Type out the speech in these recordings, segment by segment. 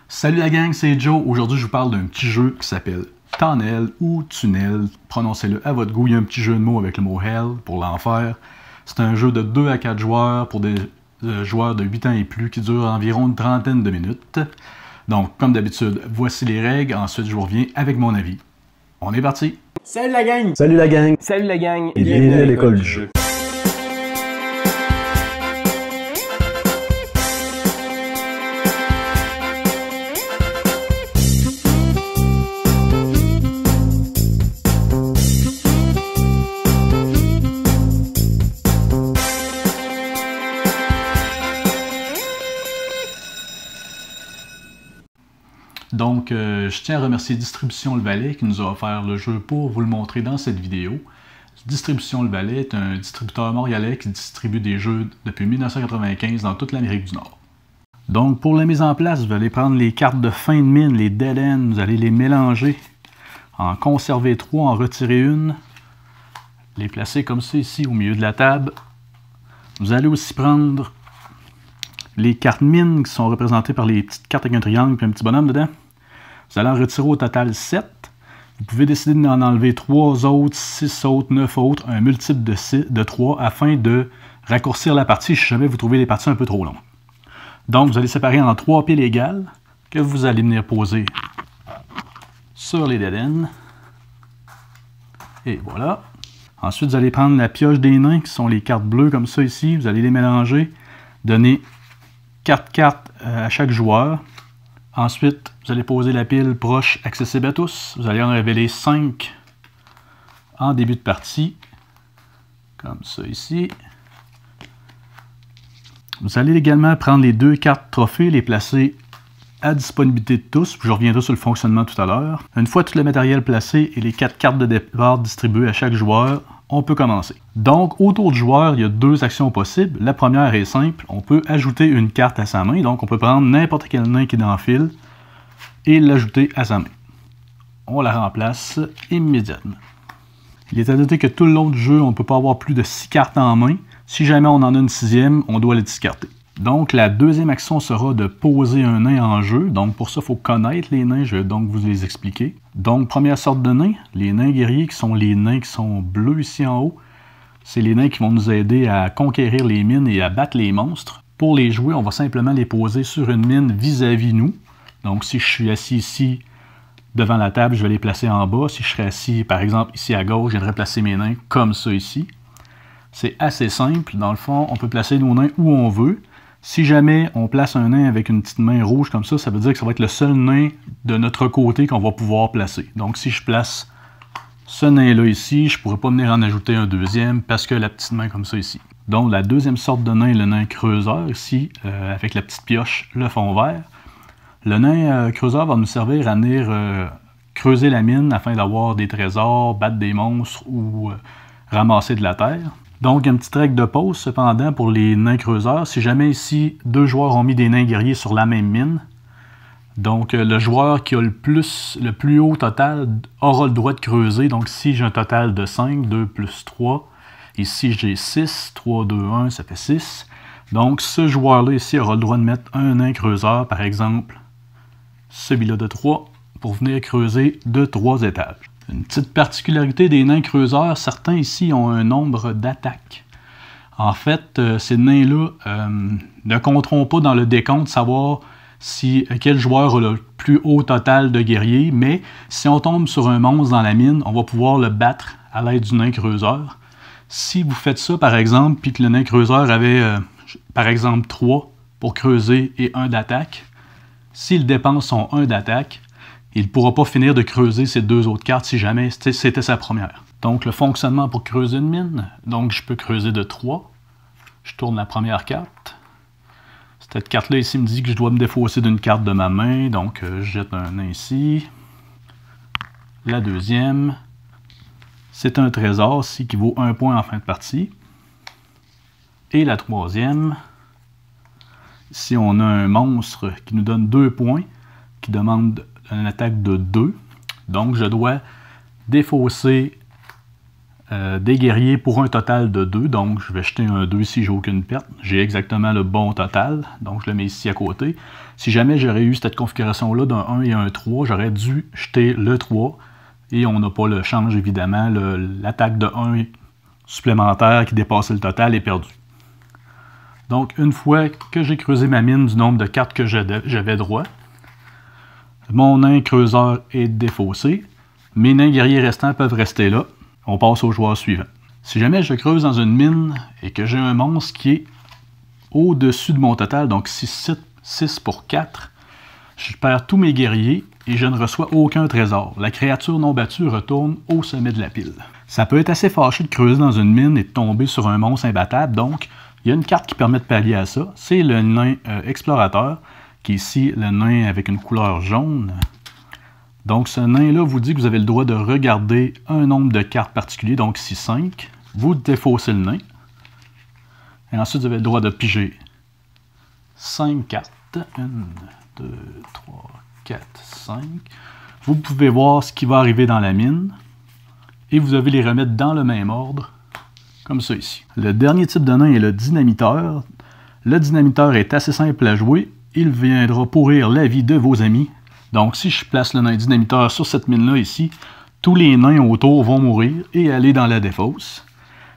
Salut la gang, c'est Joe. Aujourd'hui, je vous parle d'un petit jeu qui s'appelle Tunnel ou Tunnel. Prononcez-le à votre goût. Il y a un petit jeu de mots avec le mot Hell pour l'enfer. C'est un jeu de 2 à 4 joueurs pour des joueurs de 8 ans et plus qui dure environ une trentaine de minutes. Donc, comme d'habitude, voici les règles. Ensuite, je vous reviens avec mon avis. On est parti! Salut la gang! Salut la gang! Salut la gang! Et bienvenue à l'école du jeu. Donc, je tiens à remercier Distribution Le Valais qui nous a offert le jeu pour vous le montrer dans cette vidéo. Distribution Le Valais est un distributeur montréalais qui distribue des jeux depuis 1995 dans toute l'Amérique du Nord. Donc, pour la mise en place, vous allez prendre les cartes de fin de mine, les dead end, vous allez les mélanger, en conserver 3, en retirer une, les placer comme ça ici au milieu de la table. Vous allez aussi prendre les cartes mines qui sont représentées par les petites cartes avec un triangle et un petit bonhomme dedans. Vous allez en retirer au total 7. Vous pouvez décider d'en enlever 3 autres, 6 autres, 9 autres, un multiple de 3 afin de raccourcir la partie si jamais vous trouvez les parties un peu trop longues. Donc vous allez séparer en 3 piles égales que vous allez venir poser sur les dead ends. Et voilà. Ensuite vous allez prendre la pioche des nains qui sont les cartes bleues comme ça ici. Vous allez les mélanger, donner 4 cartes à chaque joueur. Ensuite, vous allez poser la pile proche accessible à tous. Vous allez en révéler 5 en début de partie. Comme ça ici. Vous allez également prendre les 2 cartes trophées, les placer à disponibilité de tous. Je reviendrai sur le fonctionnement tout à l'heure. Une fois tout le matériel placé et les 4 cartes de départ distribuées à chaque joueur, on peut commencer. Donc, autour du joueur, il y a 2 actions possibles. La première est simple. On peut ajouter une carte à sa main. Donc, on peut prendre n'importe quel nain qui est dans le fil et l'ajouter à sa main. On la remplace immédiatement. Il est à noter que tout le long du jeu, on ne peut pas avoir plus de 6 cartes en main. Si jamais on en a une 6e, on doit la discarter. Donc, la deuxième action sera de poser un nain en jeu. Donc, pour ça, il faut connaître les nains. Je vais donc vous les expliquer. Donc, première sorte de nains, les nains guerriers, qui sont les nains qui sont bleus ici en haut. C'est les nains qui vont nous aider à conquérir les mines et à battre les monstres. Pour les jouer, on va simplement les poser sur une mine vis-à-vis nous. Donc, si je suis assis ici devant la table, je vais les placer en bas. Si je serais assis, par exemple, ici à gauche, je viendrais placer mes nains comme ça ici. C'est assez simple. Dans le fond, on peut placer nos nains où on veut. Si jamais on place un nain avec une petite main rouge comme ça veut dire que ça va être le seul nain de notre côté qu'on va pouvoir placer. Donc si je place ce nain-là ici, je ne pourrais pas venir en ajouter un deuxième parce que la petite main comme ça ici. Donc la deuxième sorte de nain est le nain creuseur ici, avec la petite pioche, le fond vert. Le nain creuseur va nous servir à venir creuser la mine afin d'avoir des trésors, battre des monstres ou ramasser de la terre. Donc, une petite règle de pause, cependant, pour les nains creuseurs. Si jamais ici, 2 joueurs ont mis des nains guerriers sur la même mine, donc le joueur qui a le plus haut total aura le droit de creuser. Donc, si j'ai un total de 5, 2 plus 3, ici j'ai 6, 3, 2, 1, ça fait 6. Donc, ce joueur-là ici aura le droit de mettre un nain creuseur, par exemple, celui-là de 3, pour venir creuser de 3 étages. Une petite particularité des nains creuseurs, certains ici ont un nombre d'attaques. En fait, ces nains-là ne compteront pas dans le décompte savoir quel joueur a le plus haut total de guerriers, mais si on tombe sur un monstre dans la mine, on va pouvoir le battre à l'aide du nain creuseur. Si vous faites ça, par exemple, puis que le nain creuseur avait, par exemple, 3 pour creuser et 1 d'attaque, s'il dépense son 1 d'attaque, il ne pourra pas finir de creuser ces 2 autres cartes si jamais c'était sa première. Donc, le fonctionnement pour creuser une mine. Donc, je peux creuser de 3. Je tourne la première carte. Cette carte-là ici me dit que je dois me défausser d'une carte de ma main. Donc, je jette un nain ici. La deuxième, c'est un trésor ici qui vaut 1 point en fin de partie. Et la troisième, ici on a un monstre qui nous donne 2 points, qui demande une attaque de 2. Donc, je dois défausser des guerriers pour un total de 2. Donc, je vais jeter un 2 si j'ai aucune perte. J'ai exactement le bon total. Donc, je le mets ici à côté. Si jamais j'aurais eu cette configuration-là d'un 1 et un 3, j'aurais dû jeter le 3. Et on n'a pas le change, évidemment. L'attaque de 1 supplémentaire qui dépassait le total est perdue. Donc, une fois que j'ai creusé ma mine du nombre de cartes que j'avais droit, mon nain creuseur est défaussé. Mes nains guerriers restants peuvent rester là. On passe au joueur suivant. Si jamais je creuse dans une mine et que j'ai un monstre qui est au-dessus de mon total, donc 6 pour 4, je perds tous mes guerriers et je ne reçois aucun trésor. La créature non battue retourne au sommet de la pile. Ça peut être assez fâché de creuser dans une mine et de tomber sur un monstre imbattable, donc il y a une carte qui permet de pallier à ça. C'est le nain explorateur, qui est ici le nain avec une couleur jaune. Donc, ce nain-là vous dit que vous avez le droit de regarder un nombre de cartes particulier, donc ici 5. Vous défaussez le nain. Et ensuite, vous avez le droit de piger 5 cartes. 1, 2, 3, 4, 5. Vous pouvez voir ce qui va arriver dans la mine. Et vous devez les remettre dans le même ordre, comme ça ici. Le dernier type de nain est le dynamiteur. Le dynamiteur est assez simple à jouer. Il viendra pourrir la vie de vos amis. Donc, si je place le nain dynamiteur sur cette mine-là ici, tous les nains autour vont mourir et aller dans la défausse.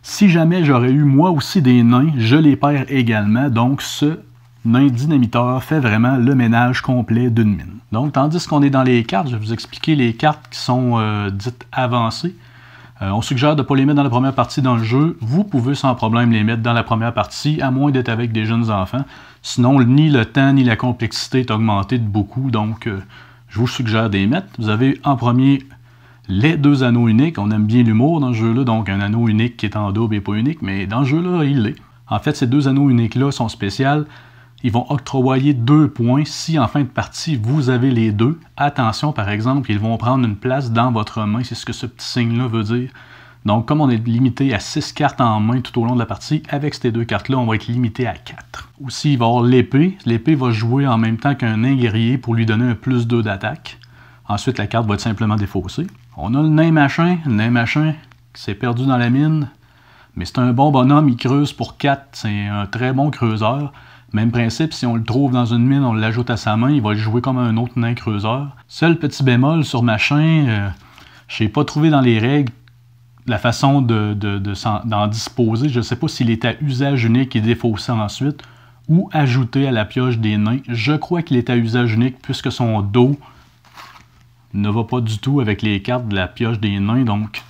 Si jamais j'aurais eu moi aussi des nains, je les perds également. Donc, ce nain dynamiteur fait vraiment le ménage complet d'une mine. Donc, tandis qu'on est dans les cartes, je vais vous expliquer les cartes qui sont dites avancées. On suggère de ne pas les mettre dans la première partie dans le jeu. Vous pouvez sans problème les mettre dans la première partie, à moins d'être avec des jeunes enfants. Sinon, ni le temps ni la complexité est augmentée de beaucoup, donc je vous suggère de les mettre. Vous avez en premier les 2 anneaux uniques. On aime bien l'humour dans ce jeu-là, donc un anneau unique qui est en double et pas unique, mais dans ce jeu-là, il l'est. En fait, ces 2 anneaux uniques-là sont spéciaux. Ils vont octroyer 2 points si en fin de partie, vous avez les 2. Attention, par exemple, ils vont prendre une place dans votre main. C'est ce que ce petit signe-là veut dire. Donc, comme on est limité à 6 cartes en main tout au long de la partie, avec ces 2 cartes-là, on va être limité à 4. Aussi, il va y avoir l'épée. L'épée va jouer en même temps qu'un nain guerrier pour lui donner un plus 2 d'attaque. Ensuite, la carte va être simplement défaussée. On a le nain machin. Le nain machin qui s'est perdu dans la mine. Mais c'est un bon bonhomme, il creuse pour 4. C'est un très bon creuseur. Même principe, si on le trouve dans une mine, on l'ajoute à sa main, il va le jouer comme un autre nain creuseur. Seul petit bémol sur machin, je n'ai pas trouvé dans les règles la façon d'en disposer. Je ne sais pas s'il est à usage unique et défaussé ensuite, ou ajouté à la pioche des nains. Je crois qu'il est à usage unique puisque son dos ne va pas du tout avec les cartes de la pioche des nains. Donc,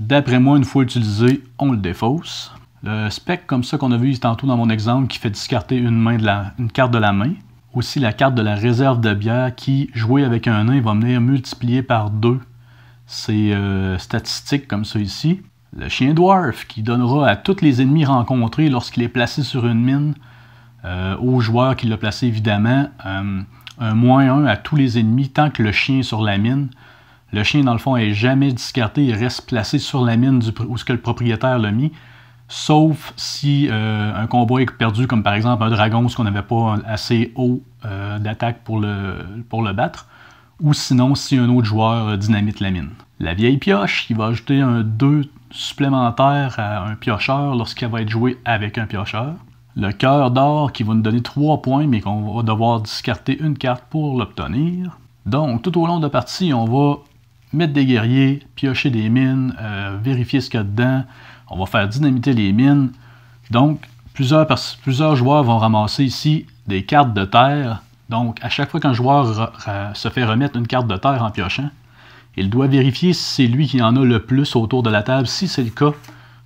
d'après moi, une fois utilisé, on le défausse. Le spec comme ça qu'on a vu tantôt dans mon exemple qui fait discarter une carte de la main. Aussi la carte de la réserve de bière qui, jouée avec un nain, va venir multiplier par 2 ces statistiques comme ça ici. Le chien dwarf qui donnera à tous les ennemis rencontrés lorsqu'il est placé sur une mine, au joueur qui l'a placé évidemment, un -1 à tous les ennemis tant que le chien est sur la mine. Le chien dans le fond n'est jamais discarté, il reste placé sur la mine où ce que le propriétaire l'a mis. Sauf si un combat est perdu, comme par exemple un dragon, ce qu'on n'avait pas assez haut d'attaque pour le battre. Ou sinon, si un autre joueur dynamite la mine. La vieille pioche, qui va ajouter un 2 supplémentaire à un piocheur lorsqu'elle va être jouée avec un piocheur. Le cœur d'or, qui va nous donner 3 points, mais qu'on va devoir discarter une carte pour l'obtenir. Donc, tout au long de la partie, on va mettre des guerriers, piocher des mines, vérifier ce qu'il y a dedans. On va faire dynamiter les mines. Donc, plusieurs joueurs vont ramasser ici des cartes de terre. Donc, à chaque fois qu'un joueur se fait remettre une carte de terre en piochant, il doit vérifier si c'est lui qui en a le plus autour de la table. Si c'est le cas,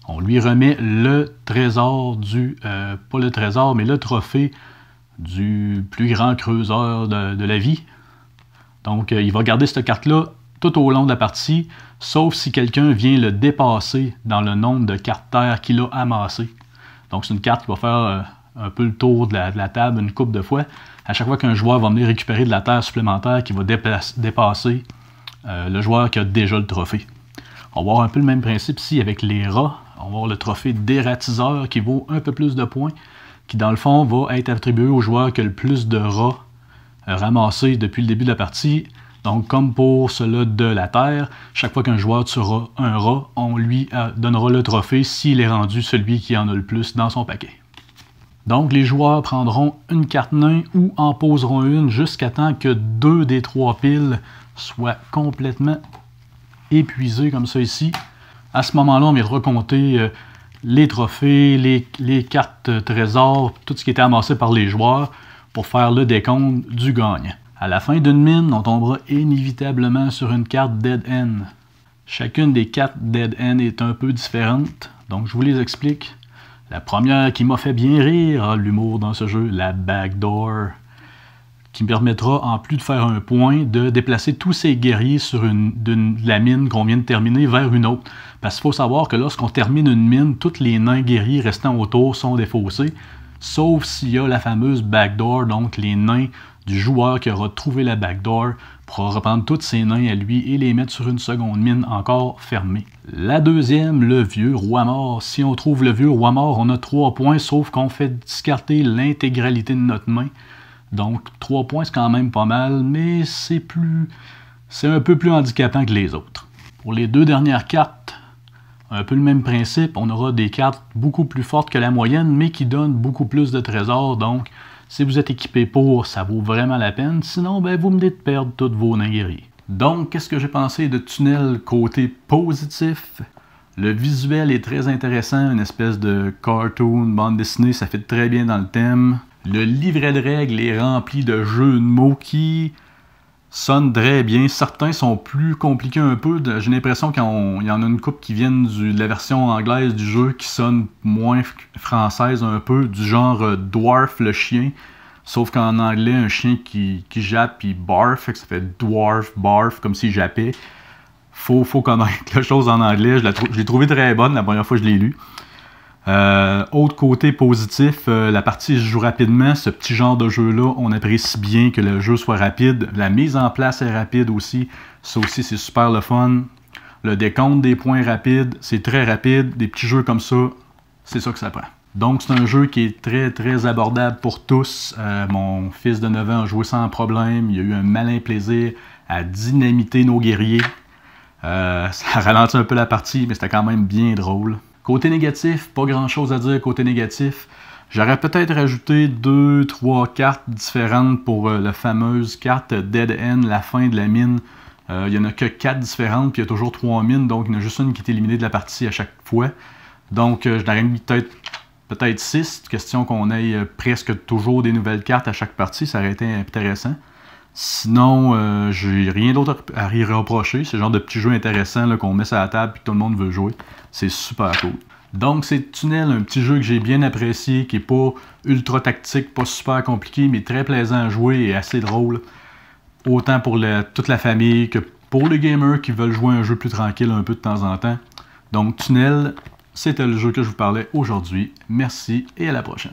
on lui remet le trésor pas le trésor, mais le trophée du plus grand creuseur de la vie. Donc, il va garder cette carte-là tout au long de la partie, sauf si quelqu'un vient le dépasser dans le nombre de cartes terre qu'il a amassées. Donc, c'est une carte qui va faire un peu le tour de la table une couple de fois. À chaque fois qu'un joueur va venir récupérer de la terre supplémentaire qui va dépasser le joueur qui a déjà le trophée. On va avoir un peu le même principe ici avec les rats. On va avoir le trophée dératiseur qui vaut un peu plus de points, qui dans le fond va être attribué au joueur qui a le plus de rats ramassés depuis le début de la partie. Donc, comme pour ceux-là de la Terre, chaque fois qu'un joueur tuera un rat, on lui donnera le trophée s'il est rendu celui qui en a le plus dans son paquet. Donc, les joueurs prendront une carte nain ou en poseront une jusqu'à temps que 2 des 3 piles soient complètement épuisées, comme ça ici. À ce moment-là, on viendra compter les trophées, les cartes trésors, tout ce qui était amassé par les joueurs pour faire le décompte du gagnant. À la fin d'une mine, on tombera inévitablement sur une carte Dead End. Chacune des cartes Dead End est un peu différente, donc je vous les explique. La première qui m'a fait bien rire, l'humour dans ce jeu, la Backdoor, qui me permettra, en plus de faire un point, de déplacer tous ces guerriers sur la mine qu'on vient de terminer vers une autre. Parce qu'il faut savoir que lorsqu'on termine une mine, tous les nains guerriers restants autour sont défaussés, sauf s'il y a la fameuse Backdoor, donc les nains du joueur qui aura trouvé la Backdoor pourra reprendre tous ses nains à lui et les mettre sur une seconde mine encore fermée. La deuxième, le vieux roi mort. Si on trouve le vieux roi mort, on a 3 points, sauf qu'on fait discarter l'intégralité de notre main. Donc 3 points, c'est quand même pas mal, mais c'est un peu plus handicapant que les autres. Pour les 2 dernières cartes, un peu le même principe, on aura des cartes beaucoup plus fortes que la moyenne, mais qui donnent beaucoup plus de trésors, donc si vous êtes équipé pour, ça vaut vraiment la peine. Sinon, ben, vous venez de perdre tous vos nains guerriers. Donc, qu'est-ce que j'ai pensé de Tunnel côté positif? Le visuel est très intéressant, une espèce de cartoon, bande dessinée, ça fait très bien dans le thème. Le livret de règles est rempli de jeux de mots qui sonnent très bien. Certains sont plus compliqués un peu. J'ai l'impression qu'il y en a une couple qui viennent de la version anglaise du jeu qui sonne moins française un peu, du genre Dwarf le chien. Sauf qu'en anglais, un chien qui jappe puis barf, fait que ça fait Dwarf, barf, comme s'il jappait. Faut connaître la chose en anglais. Je l'ai trouvé très bonne la première fois que je l'ai lu. Autre côté positif, la partie se joue rapidement. Ce petit genre de jeu-là, on apprécie bien que le jeu soit rapide. La mise en place est rapide aussi. Ça aussi, c'est super le fun. Le décompte des points rapide, c'est très rapide. Des petits jeux comme ça, c'est ça que ça prend. Donc, c'est un jeu qui est très, très abordable pour tous. Mon fils de 9 ans a joué sans problème. Il a eu un malin plaisir à dynamiter nos guerriers. Ça ralentit un peu la partie, mais c'était quand même bien drôle. Côté négatif, pas grand chose à dire côté négatif. J'aurais peut-être rajouté 2-3 cartes différentes pour la fameuse carte Dead End, la fin de la mine. Il n'y en a que 4 différentes, puis il y a toujours 3 mines, donc il y en a juste une qui est éliminée de la partie à chaque fois. Donc je l'aurais mis peut-être 6, question qu'on ait presque toujours des nouvelles cartes à chaque partie, ça aurait été intéressant. Sinon, j'ai rien d'autre à y reprocher. C'est le genre de petit jeu intéressant qu'on met sur la table et que tout le monde veut jouer. C'est super cool. Donc, c'est Tunnel, un petit jeu que j'ai bien apprécié, qui n'est pas ultra tactique, pas super compliqué, mais très plaisant à jouer et assez drôle. Autant pour toute la famille que pour les gamers qui veulent jouer un jeu plus tranquille un peu de temps en temps. Donc, Tunnel, c'était le jeu que je vous parlais aujourd'hui. Merci et à la prochaine.